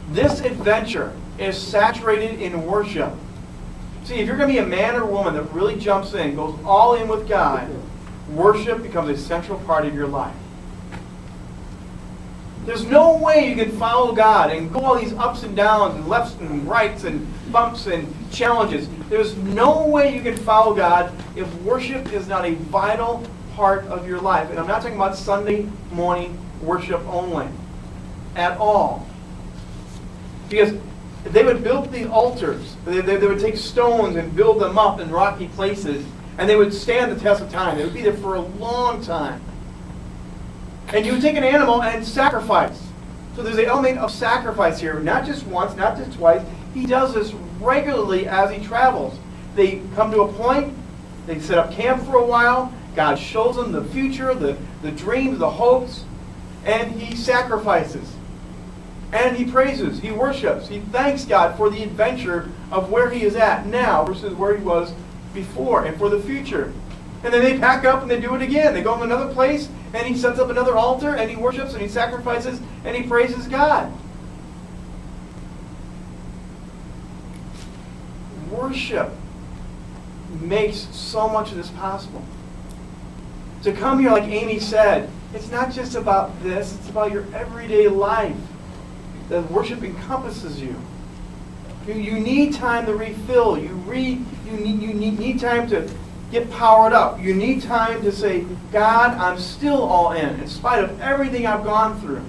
This adventure is saturated in worship. See, if you're going to be a man or woman that really jumps in, goes all in with God, worship becomes a central part of your life. There's no way you can follow God and go all these ups and downs and lefts and rights and bumps and challenges. There's no way you can follow God if worship is not a vital part of your life. And I'm not talking about Sunday morning worship only at all. Because they would build these altars. They would take stones and build them up in rocky places, and they would stand the test of time. They would be there for a long time. And you would take an animal and sacrifice. So there's an element of sacrifice here, not just once, not just twice. He does this regularly as he travels. They come to a point, they set up camp for a while, God shows them the future, the dreams, the hopes, and he sacrifices. And he praises, he worships, he thanks God for the adventure of where he is at now versus where he was before and for the future. And then they pack up and they do it again. They go to another place and he sets up another altar and he worships and he sacrifices and he praises God. Worship makes so much of this possible. To come here, like Amy said, it's not just about this, it's about your everyday life. That worship encompasses you. You need time to refill. You need time to get powered up. You need time to say, God, I'm still all in spite of everything I've gone through.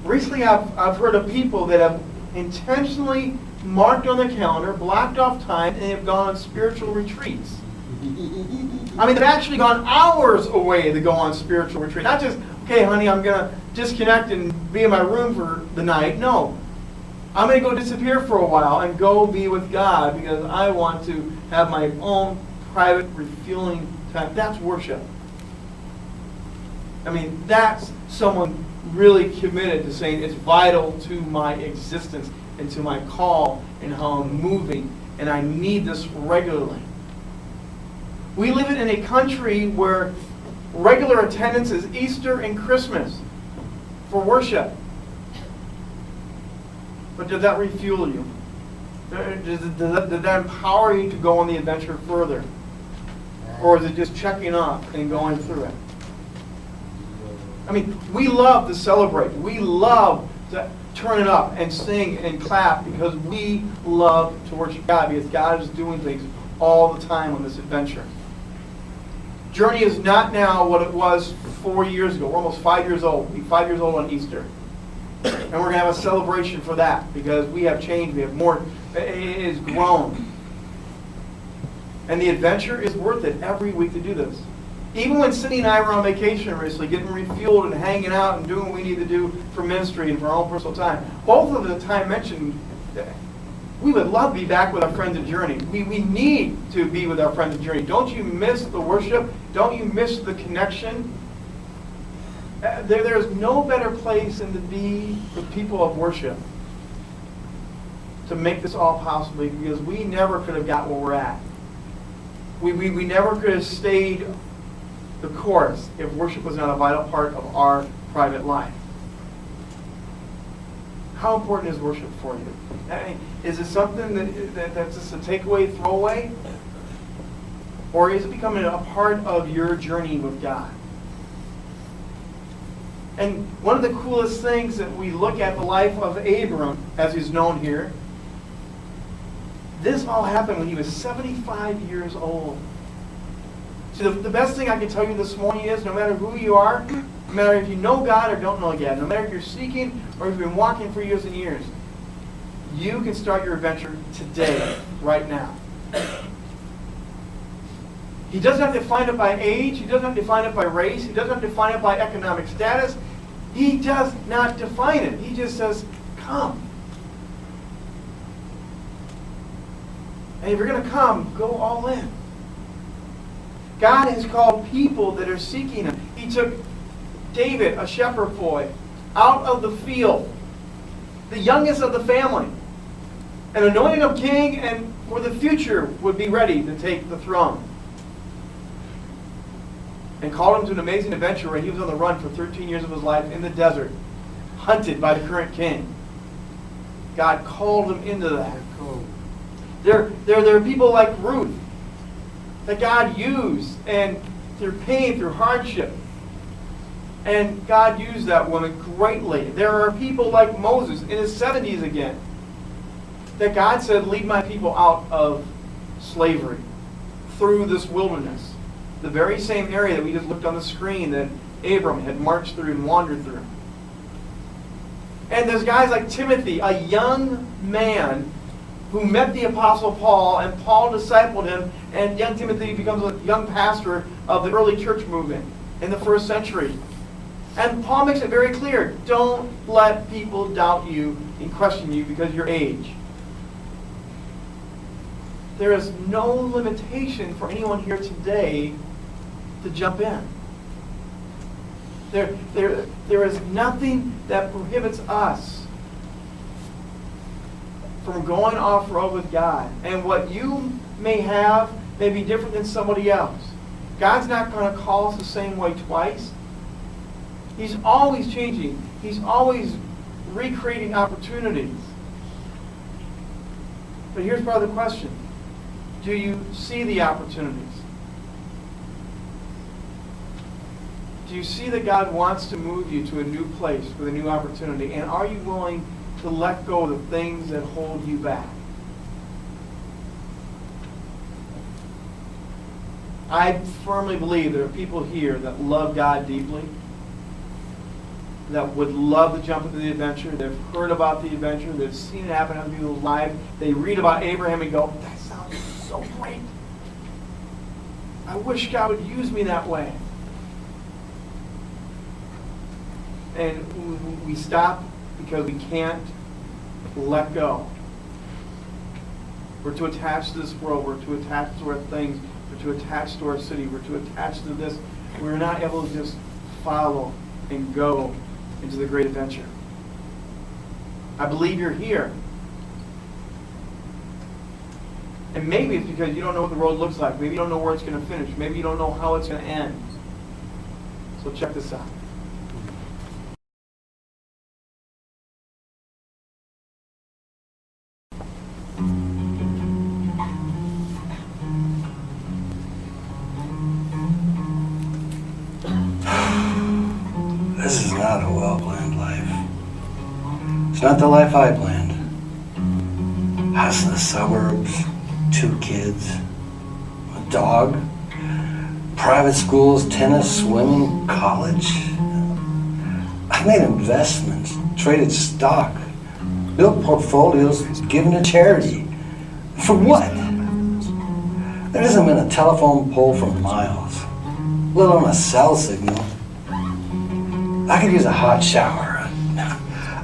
Recently, I've heard of people that have intentionally marked on their calendar, blocked off time, and have gone on spiritual retreats. I mean, they've actually gone hours away to go on spiritual retreat. Not just, okay, honey, I'm going to disconnect and be in my room for the night. No. I'm going to go disappear for a while and go be with God because I want to have my own private refueling time. That's worship. I mean, that's someone really committed to saying it's vital to my existence and to my call and how I'm moving, and I need this regularly. We live in a country where regular attendance is Easter and Christmas for worship. But did that refuel you? Did that empower you to go on the adventure further? Or is it just checking off and going through it? I mean, we love to celebrate. We love to turn it up and sing and clap because we love to worship God because God is doing things all the time on this adventure. Journey is not now what it was 4 years ago. We're almost 5 years old. We'll be 5 years old on Easter. And we're going to have a celebration for that because we have changed. We have more. It has grown. And the adventure is worth it every week to do this. Even when Cindy and I were on vacation recently, getting refueled and hanging out and doing what we need to do for ministry and for our own personal time, both of the time mentioned, we would love to be back with our friends at Journey. We need to be with our friends at Journey. Don't you miss the worship? Don't you miss the connection? There's no better place than to be with people of worship to make this all possible because we never could have got where we're at. We never could have stayed the course if worship was not a vital part of our private life. How important is worship for you? I mean, is it something that's just a takeaway, throwaway? Or is it becoming a part of your journey with God? And one of the coolest things that we look at the life of Abram, as he's known here, this all happened when he was 75 years old. See, the best thing I can tell you this morning is no matter who you are, no matter if you know God or don't know God, no matter if you're seeking or if you've been walking for years and years, you can start your adventure today, right now. He doesn't have to define it by age. He doesn't have to define it by race. He doesn't have to define it by economic status. He does not define it. He just says, come. And if you're going to come, go all in. God has called people that are seeking Him. He took David, a shepherd boy, out of the field, the youngest of the family, and anointed him king, and for the future would be ready to take the throne. And called him to an amazing adventure where he was on the run for 13 years of his life in the desert, hunted by the current king. God called them into that. There are people like Ruth that God used, and through pain, through hardship. And God used that woman greatly. There are people like Moses in his 70s again, that God said, lead my people out of slavery through this wilderness. The very same area that we just looked on the screen that Abram had marched through and wandered through. And there's guys like Timothy, a young man who met the Apostle Paul, and Paul discipled him, and young Timothy becomes a young pastor of the early church movement in the first century. And Paul makes it very clear, don't let people doubt you and question you because of your age. There is no limitation for anyone here today to jump in. There is nothing that prohibits us from going off-road with God. And what you may have may be different than somebody else. God's not going to call us the same way twice. He's always changing. He's always recreating opportunities. But here's part of the question. Do you see the opportunities? Do you see that God wants to move you to a new place with a new opportunity? And are you willing to let go of the things that hold you back? I firmly believe there are people here that love God deeply, that would love to jump into the adventure. They've heard about the adventure. They've seen it happen in other people's lives. They read about Abraham and go, that sounds so great. I wish God would use me that way. And we stop because we can't let go. We're too attached to this world. We're too attached to our things. We're too attached to our city. We're too attached to this. We're not able to just follow and go into the great adventure. I believe you're here. And maybe it's because you don't know what the road looks like. Maybe you don't know where it's going to finish. Maybe you don't know how it's going to end. So check this out. This is not a well-planned life. It's not the life I planned. House in the suburbs, 2 kids, a dog, private schools, tennis, swimming, college. I made investments, traded stock, built portfolios, given to charity. For what? There hasn't been a telephone pole for miles, let alone a cell signal. I could use a hot shower.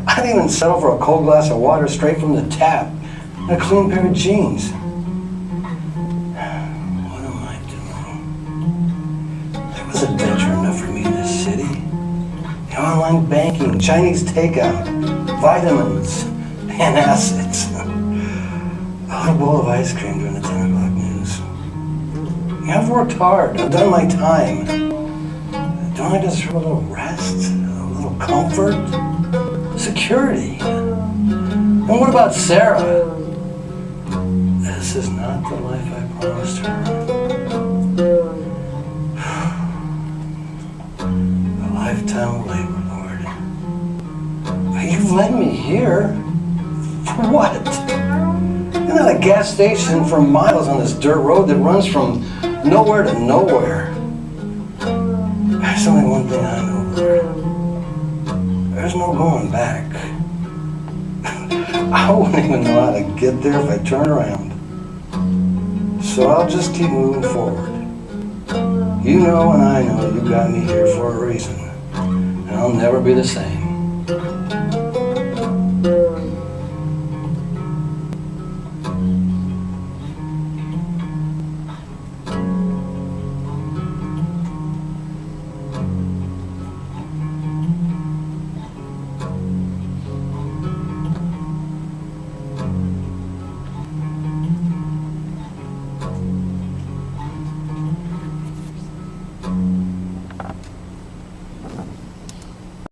I'd even settle for a cold glass of water straight from the tap and a clean pair of jeans. What am I doing? There was adventure enough for me in this city. Online banking, Chinese takeout, vitamins, and assets. A bowl of ice cream during the 10 o'clock news. I've worked hard. I've done my time. Don't I deserve a little rest? A little comfort? Security? And what about Sarah? This is not the life I promised her. A lifetime of labor, Lord. You've led me here. For what? You're not a gas station for miles on this dirt road that runs from nowhere to nowhere. There's only one thing I know, Lord. There's no going back. I wouldn't even know how to get there if I turned around. So I'll just keep moving forward. You know and I know you got me here for a reason. And I'll never be the same.